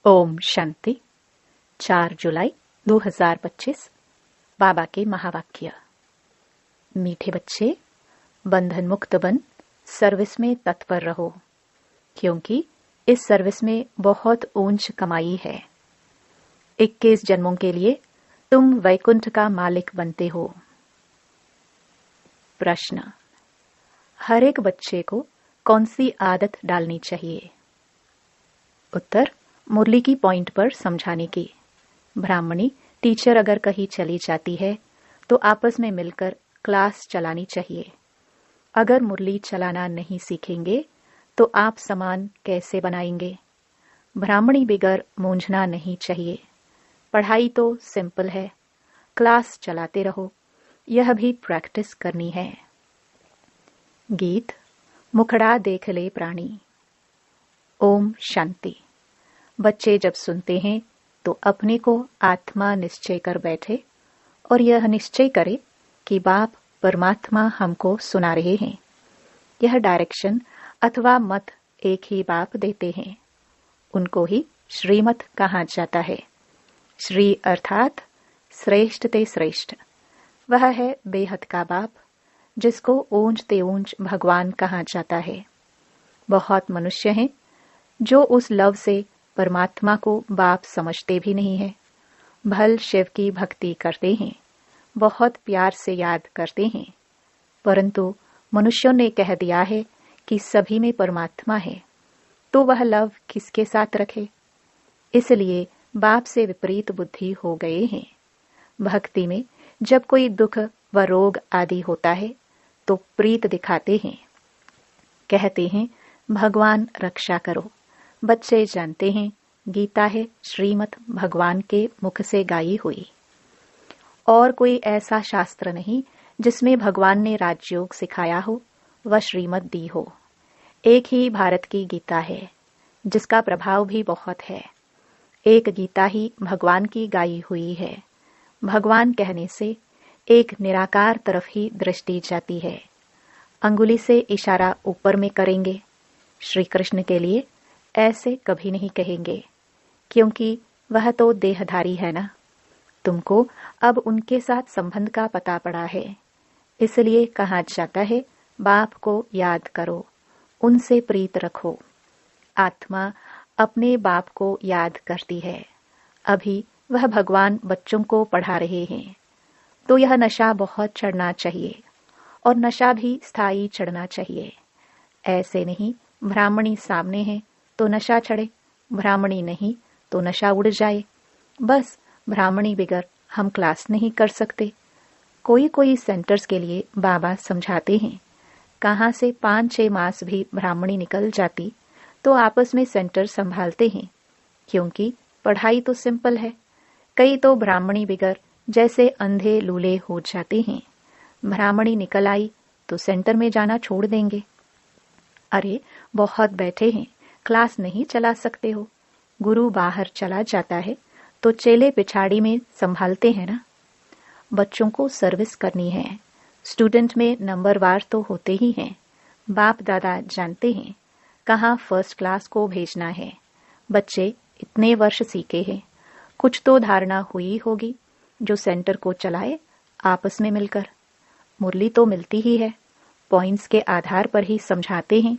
ओम शांति। 4 जुलाई 2025। बाबा के महावाक्य। मीठे बच्चे, बंधन मुक्त बन सर्विस में तत्पर रहो, क्योंकि इस सर्विस में बहुत ऊंच कमाई है। 21 जन्मों के लिए तुम वैकुंठ का मालिक बनते हो। प्रश्न: हर एक बच्चे को कौन सी आदत डालनी चाहिए? उत्तर: मुरली की पॉइंट पर समझाने की। ब्राह्मणी टीचर अगर कहीं चली जाती है तो आपस में मिलकर क्लास चलानी चाहिए। अगर मुरली चलाना नहीं सीखेंगे तो आप सामान कैसे बनाएंगे? ब्राह्मणी बिगर मूंझना नहीं चाहिए। पढ़ाई तो सिंपल है, क्लास चलाते रहो, यह भी प्रैक्टिस करनी है। गीत: मुखड़ा देख ले प्राणी। ओम शांति। बच्चे जब सुनते हैं तो अपने को आत्मा निश्चय कर बैठे और यह निश्चय करे कि बाप परमात्मा हमको सुना रहे हैं। यह डायरेक्शन अथवा मत एक ही बाप देते हैं। उनको ही श्रीमत कहा जाता है। श्री अर्थात श्रेष्ठ ते श्रेष्ठ। वह है बेहद का बाप, जिसको ऊंच ते ऊंच भगवान कहा जाता है। बहुत मनुष्य हैं जो उस लव से परमात्मा को बाप समझते भी नहीं है। भल शिव की भक्ति करते हैं, बहुत प्यार से याद करते हैं, परंतु मनुष्यों ने कह दिया है कि सभी में परमात्मा है, तो वह लव किसके साथ रखे? इसलिए बाप से विपरीत बुद्धि हो गए हैं। भक्ति में जब कोई दुख व रोग आदि होता है तो प्रीत दिखाते हैं, कहते हैं भगवान रक्षा करो। बच्चे जानते हैं गीता है श्रीमत भगवान के मुख से गाई हुई, और कोई ऐसा शास्त्र नहीं जिसमें भगवान ने राजयोग सिखाया हो व श्रीमत दी हो। एक ही भारत की गीता है, जिसका प्रभाव भी बहुत है। एक गीता ही भगवान की गाई हुई है। भगवान कहने से एक निराकार तरफ ही दृष्टि जाती है। अंगुली से इशारा ऊपर में करेंगे। श्री कृष्ण के लिए ऐसे कभी नहीं कहेंगे, क्योंकि वह तो देहधारी है ना। तुमको अब उनके साथ संबंध का पता पड़ा है, इसलिए कहा जाता है बाप को याद करो, उनसे प्रीत रखो। आत्मा अपने बाप को याद करती है। अभी वह भगवान बच्चों को पढ़ा रहे हैं, तो यह नशा बहुत चढ़ना चाहिए, और नशा भी स्थायी चढ़ना चाहिए। ऐसे नहीं ब्राह्मणी सामने है तो नशा चढ़े, ब्राह्मणी नहीं तो नशा उड़ जाए। बस ब्राह्मणी बिगर हम क्लास नहीं कर सकते। कोई कोई सेंटर्स के लिए बाबा समझाते हैं, कहाँ से 5-6 मास भी ब्राह्मणी निकल जाती तो आपस में सेंटर संभालते हैं, क्योंकि पढ़ाई तो सिंपल है। कई तो ब्राह्मणी बिगर जैसे अंधे लूले हो जाते हैं। ब्राह्मणी निकल आई तो सेंटर में जाना छोड़ देंगे। अरे बहुत बैठे हैं, क्लास नहीं चला सकते हो। गुरु बाहर चला जाता है तो चेले पिछाड़ी में संभालते हैं ना। बच्चों को सर्विस करनी है। स्टूडेंट में नंबरवार तो होते ही हैं। बाप दादा जानते हैं कहाँ फर्स्ट क्लास को भेजना है। बच्चे इतने वर्ष सीखे हैं, कुछ तो धारणा हुई होगी जो सेंटर को चलाए आपस में मिलकर। मुरली तो मिलती ही है, पॉइंट्स के आधार पर ही समझाते हैं।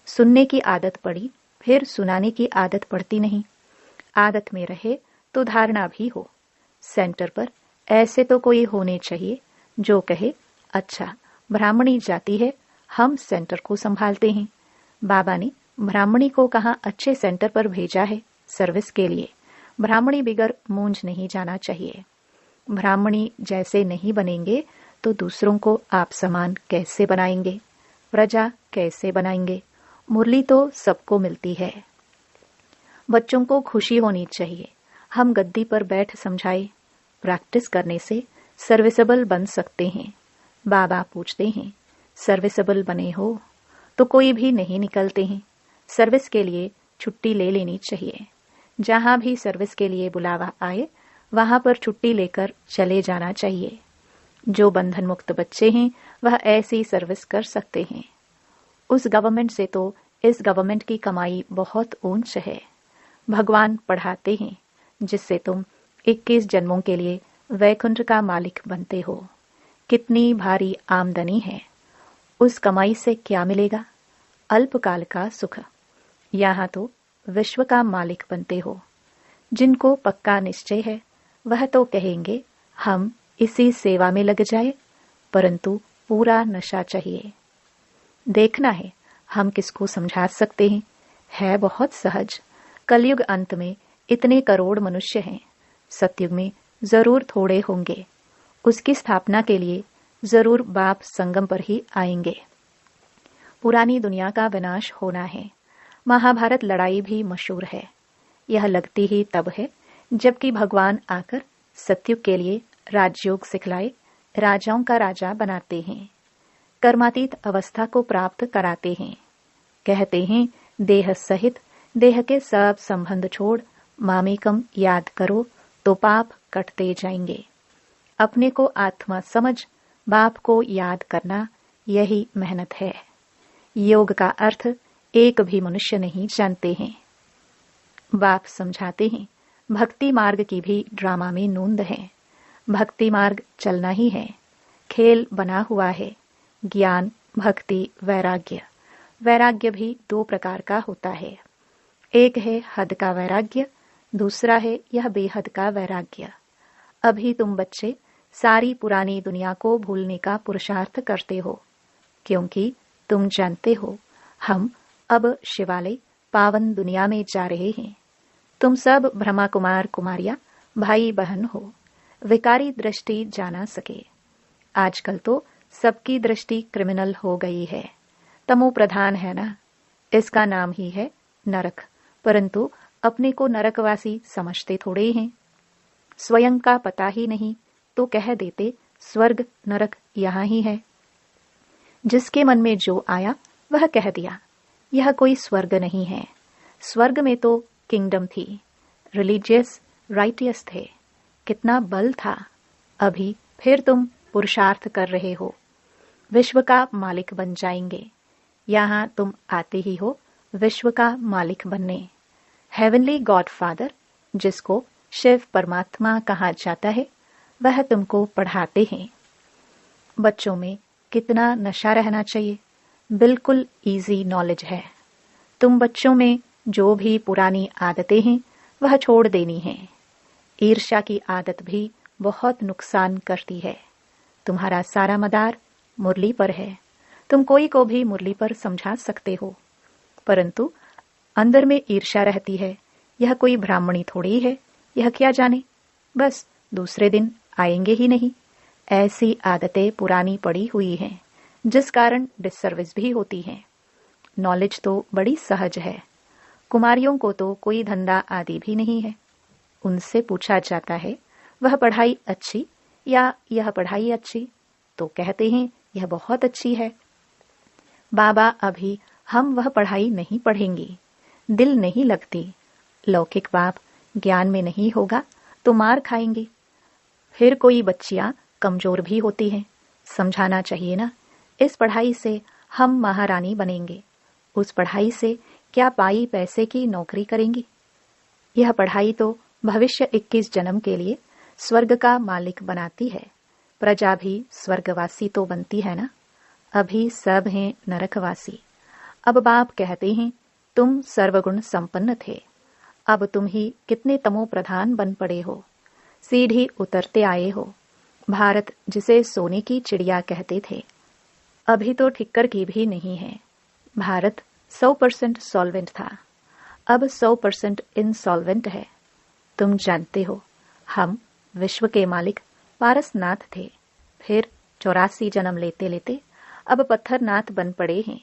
सुनने की आदत पड़ी, फिर सुनाने की आदत पड़ती नहीं। आदत में रहे तो धारणा भी हो। सेंटर पर ऐसे तो कोई होने चाहिए जो कहे अच्छा ब्राह्मणी जाती है, हम सेंटर को संभालते हैं। बाबा ने ब्राह्मणी को कहाँ अच्छे सेंटर पर भेजा है सर्विस के लिए। ब्राह्मणी बिगर मूंझ नहीं जाना चाहिए। ब्राह्मणी जैसे नहीं बनेंगे तो दूसरों को आप समान कैसे बनाएंगे? प्रजा कैसे बनाएंगे? मुरली तो सबको मिलती है। बच्चों को खुशी होनी चाहिए। हम गद्दी पर बैठ समझाए। प्रैक्टिस करने से सर्विसेबल बन सकते हैं। बाबा पूछते हैं सर्विसेबल बने हो? तो कोई भी नहीं निकलते हैं। सर्विस के लिए छुट्टी ले लेनी चाहिए। जहां भी सर्विस के लिए बुलावा आए वहां पर छुट्टी लेकर चले जाना चाहिए। जो बंधन मुक्त बच्चे हैं वह ऐसी सर्विस कर सकते हैं। उस गवर्नमेंट से तो इस गवर्नमेंट की कमाई बहुत ऊंच है। भगवान पढ़ाते हैं, जिससे तुम 21 जन्मों के लिए वैकुंठ का मालिक बनते हो। कितनी भारी आमदनी है, उस कमाई से क्या मिलेगा? अल्पकाल का सुख। यहाँ तो विश्व का मालिक बनते हो। जिनको पक्का निश्चय है वह तो कहेंगे हम इसी सेवा में लग जाए, परंतु पूरा नशा चाहिए। देखना है हम किसको समझा सकते हैं। है बहुत सहज। कलयुग अंत में इतने करोड़ मनुष्य हैं, सतयुग में जरूर थोड़े होंगे। उसकी स्थापना के लिए जरूर बाप संगम पर ही आएंगे। पुरानी दुनिया का विनाश होना है। महाभारत लड़ाई भी मशहूर है। यह लगती ही तब है जबकि भगवान आकर सतयुग के लिए राजयोग सिखलाए, राजाओं का राजा बनाते हैं, कर्मातीत अवस्था को प्राप्त कराते हैं। कहते हैं देह सहित देह के सब संबंध छोड़ मामेकम याद करो तो पाप कटते जाएंगे। अपने को आत्मा समझ बाप को याद करना, यही मेहनत है। योग का अर्थ एक भी मनुष्य नहीं जानते हैं। बाप समझाते हैं भक्ति मार्ग की भी ड्रामा में नूंद है। भक्ति मार्ग चलना ही है, खेल बना हुआ है। ज्ञान, भक्ति, वैराग्य। वैराग्य भी 2 प्रकार का होता है। एक है हद का वैराग्य, दूसरा है यह बेहद का वैराग्य। अभी तुम बच्चे सारी पुरानी दुनिया को भूलने का पुरुषार्थ करते हो, क्योंकि तुम जानते हो हम अब शिवालय पावन दुनिया में जा रहे हैं। तुम सब ब्रह्मा कुमार कुमारियां भाई बहन हो। विकारी दृष्टि जाना सके। आजकल तो सबकी दृष्टि क्रिमिनल हो गई है। तमो प्रधान है ना, इसका नाम ही है नरक। परंतु अपने को नरकवासी समझते थोड़े हैं। स्वयं का पता ही नहीं तो कह देते स्वर्ग नरक यहाँ ही है। जिसके मन में जो आया वह कह दिया। यह कोई स्वर्ग नहीं है। स्वर्ग में तो किंगडम थी, रिलीजियस राइटियस थे, कितना बल था। अभी फिर तुम पुरुषार्थ कर रहे हो, विश्व का मालिक बन जाएंगे। यहाँ तुम आते ही हो विश्व का मालिक बनने। हेवनली गॉडफादर, जिसको शिव परमात्मा कहा जाता है, वह तुमको पढ़ाते हैं। बच्चों में कितना नशा रहना चाहिए। बिल्कुल इजी नॉलेज है। तुम बच्चों में जो भी पुरानी आदतें हैं वह छोड़ देनी है। ईर्ष्या की आदत भी बहुत नुकसान करती है। तुम्हारा सारा मदार मुरली पर है। तुम कोई को भी मुरली पर समझा सकते हो, परंतु अंदर में ईर्ष्या रहती है। यह कोई ब्राह्मणी थोड़ी है, यह क्या जाने, बस दूसरे दिन आएंगे ही नहीं। ऐसी आदतें पुरानी पड़ी हुई हैं, जिस कारण डिससर्विस भी होती है। नॉलेज तो बड़ी सहज है। कुमारियों को तो कोई धंधा आदि भी नहीं है। उनसे पूछा जाता है वह पढ़ाई अच्छी या यह पढ़ाई अच्छी, तो कहते हैं यह बहुत अच्छी है। बाबा अभी हम वह पढ़ाई नहीं पढ़ेंगे, दिल नहीं लगती। लौकिक बाप ज्ञान में नहीं होगा तो मार खाएंगे। फिर कोई बच्चियां कमजोर भी होती हैं, समझाना चाहिए ना। इस पढ़ाई से हम महारानी बनेंगे, उस पढ़ाई से क्या पाई पैसे की नौकरी करेंगी। यह पढ़ाई तो भविष्य 21 जन्म के लिए स्वर्ग का मालिक बनाती है। प्रजा भी स्वर्गवासी तो बनती है ना। अभी सब हैं नरकवासी। अब बाप कहते हैं तुम सर्वगुण संपन्न थे, अब तुम ही कितने तमो प्रधान बन पड़े हो। सीढ़ी उतरते आए हो। भारत जिसे सोने की चिड़िया कहते थे, अभी तो ठिक्कर की भी नहीं है। भारत 100% सॉल्वेंट था, अब 100% इनसॉल्वेंट है। तुम जानते हो हम विश्व के मालिक पारसनाथ थे, फिर 84 जन्म लेते लेते अब पत्थरनाथ बन पड़े हैं।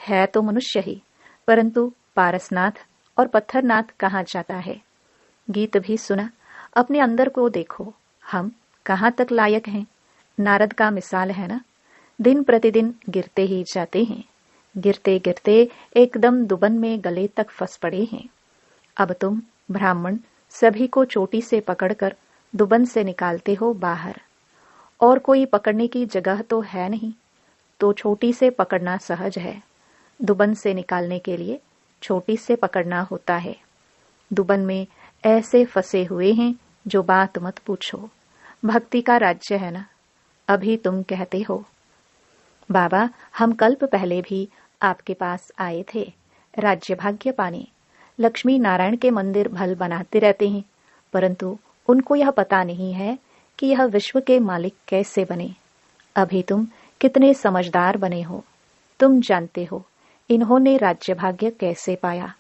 है तो मनुष्य ही, परंतु पारसनाथ और पत्थरनाथ कहाँ जाता है। गीत भी सुना, अपने अंदर को देखो, हम कहाँ तक लायक हैं। नारद का मिसाल है ना, दिन प्रतिदिन गिरते ही जाते हैं। गिरते गिरते एकदम दुबन में गले तक फंस पड़े हैं। अब तुम ब्राह्मण सभी को चोटी से पकड़कर दुबन से निकालते हो बाहर, और कोई पकड़ने की जगह तो है नहीं, तो छोटी से पकड़ना सहज है। दुबन से निकालने के लिए छोटी से पकड़ना होता है। दुबन में ऐसे फंसे हुए हैं जो बात मत पूछो। भक्ति का राज्य है ना। अभी तुम कहते हो, बाबा हम कल्प पहले भी आपके पास आए थे राज्य भाग्य पाने। लक्ष्मी नारायण के मंदिर भल बनाते रहते हैं, परंतु उनको यह पता नहीं है कि यह विश्व के मालिक कैसे बने। अभी तुम कितने समझदार बने हो। तुम जानते हो इन्होंने राज्य भाग्य कैसे पाया,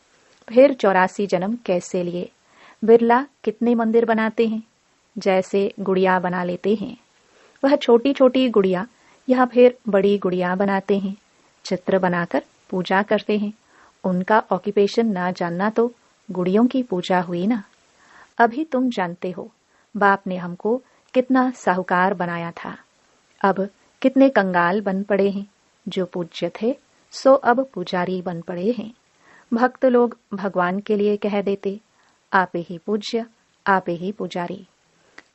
फिर 84 जन्म कैसे लिए। बिरला कितने मंदिर बनाते हैं, जैसे गुड़िया बना लेते हैं। वह छोटी छोटी गुड़िया या फिर बड़ी गुड़िया बनाते हैं, चित्र बनाकर पूजा करते हैं। उनका ऑक्यूपेशन ना जानना तो गुड़ियों की पूजा हुई ना। अभी तुम जानते हो बाप ने हमको कितना साहूकार बनाया था। अब कितने कंगाल बन पड़े हैं। जो पूज्य थे सो अब पुजारी बन पड़े हैं। भक्त लोग भगवान के लिए कह देते, आप ही पूज्य, आप ही पुजारी।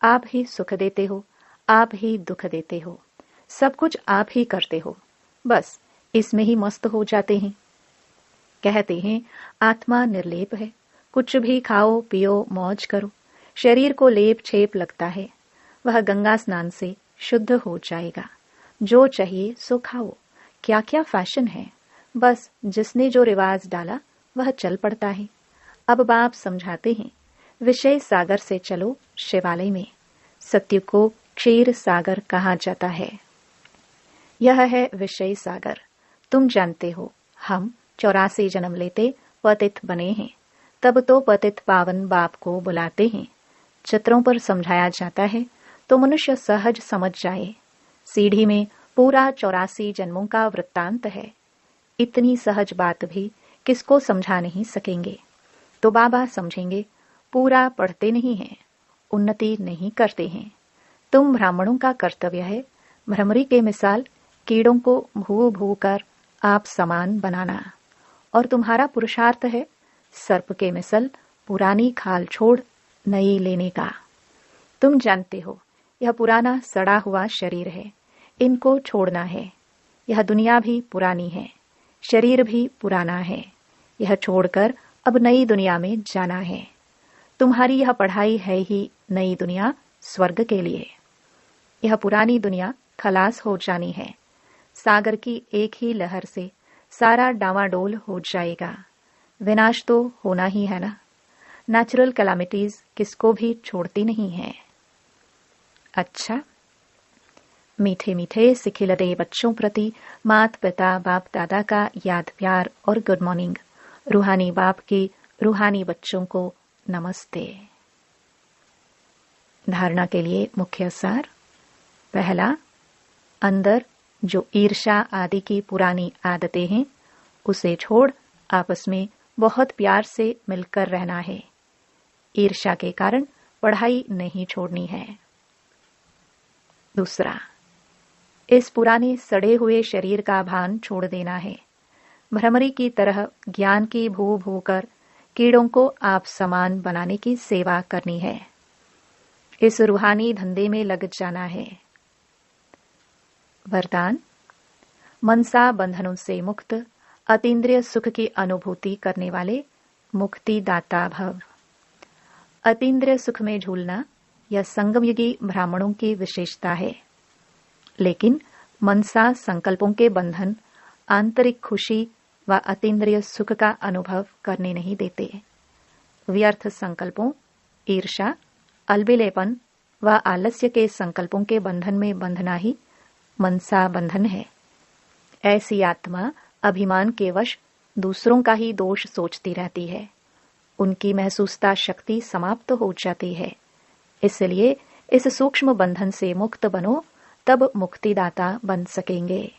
आप ही सुख देते हो, आप ही दुख देते हो, सब कुछ आप ही करते हो। बस इसमें ही मस्त हो जाते हैं। कहते हैं आत्मा निर्लेप है, कुछ भी खाओ पियो मौज करो। शरीर को लेप छेप लगता है, वह गंगा स्नान से शुद्ध हो जाएगा। जो चाहिए सो खाओ। क्या क्या फैशन है, बस जिसने जो रिवाज डाला वह चल पड़ता है। अब बाप समझाते हैं, विषय सागर से चलो शिवालय में। सत्य को क्षीर सागर कहा जाता है। यह है विषय सागर। तुम जानते हो हम 84 जन्म लेते पतित बने हैं, तब तो पतित पावन बाप को बुलाते हैं। चित्रों पर समझाया जाता है तो मनुष्य सहज समझ जाए। सीढ़ी में पूरा 84 जन्मों का वृत्तांत है। इतनी सहज बात भी किसको समझा नहीं सकेंगे, तो बाबा समझेंगे पूरा पढ़ते नहीं हैं, उन्नति नहीं करते हैं। तुम ब्राह्मणों का कर्तव्य है भ्रमरी के मिसाल कीड़ों को भू भू कर आप समान बनाना, और तुम्हारा पुरुषार्थ है सर्प के मिसल पुरानी खाल छोड़ नई लेने का। तुम जानते हो यह पुराना सड़ा हुआ शरीर है, इनको छोड़ना है। यह दुनिया भी पुरानी है, शरीर भी पुराना है, यह छोड़कर अब नई दुनिया में जाना है। तुम्हारी यह पढ़ाई है ही नई दुनिया स्वर्ग के लिए। यह पुरानी दुनिया खलास हो जानी है। सागर की एक ही लहर से सारा डावाडोल हो जाएगा। विनाश तो होना ही है ना। नेचुरल कैलामिटीज किसको भी छोड़ती नहीं है। अच्छा, मीठे मीठे सिखिलदे बच्चों प्रति मात पिता बाप दादा का याद प्यार और गुड मॉर्निंग। रूहानी बाप की रूहानी बच्चों को नमस्ते। धारणा के लिए मुख्य सार। पहला, अंदर जो ईर्ष्या आदि की पुरानी आदतें हैं उसे छोड़ आपस में बहुत प्यार से मिलकर रहना है। ईर्ष्या के कारण पढ़ाई नहीं छोड़नी है। दूसरा, इस पुराने सड़े हुए शरीर का भान छोड़ देना है। भ्रमरी की तरह ज्ञान की भू भू कर कीड़ों को आप समान बनाने की सेवा करनी है। इस रूहानी धंधे में लग जाना है। वरदान, मनसा बंधनों से मुक्त अतीन्द्रिय सुख की अनुभूति करने वाले मुक्तिदाता भव। अतीन्द्रिय सुख में झूलना यह संगमयुगी ब्राह्मणों की विशेषता है, लेकिन मनसा संकल्पों के बंधन आंतरिक खुशी व अतीन्द्रिय सुख का अनुभव करने नहीं देते। व्यर्थ संकल्पों, ईर्ष्या, अलबेलेपन व आलस्य के संकल्पों के बंधन में बंधना ही मनसा बंधन है। ऐसी आत्मा अभिमान के वश दूसरों का ही दोष सोचती रहती है। उनकी महसूसता शक्ति समाप्त हो जाती है। इसलिए इस सूक्ष्म बंधन से मुक्त बनो, तब मुक्तिदाता बन सकेंगे।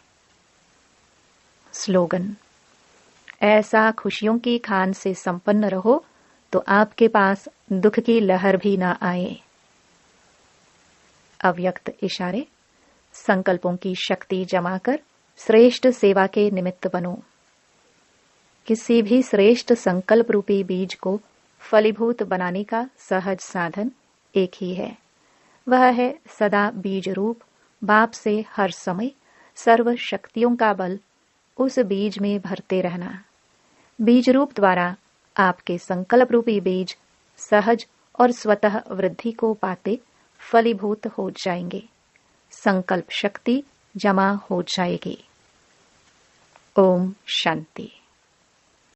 स्लोगन, ऐसा खुशियों की खान से संपन्न रहो तो आपके पास दुख की लहर भी ना आए। अव्यक्त इशारे, संकल्पों की शक्ति जमा कर श्रेष्ठ सेवा के निमित्त बनो। किसी भी श्रेष्ठ संकल्प रूपी बीज को फलीभूत बनाने का सहज साधन एक ही है। वह है सदा बीज रूप बाप से हर समय सर्व शक्तियों का बल उस बीज में भरते रहना। बीज रूप द्वारा आपके संकल्प रूपी बीज सहज और स्वतः वृद्धि को पाते फलीभूत हो जाएंगे। संकल्प शक्ति जमा हो जाएगी। ओम शांति।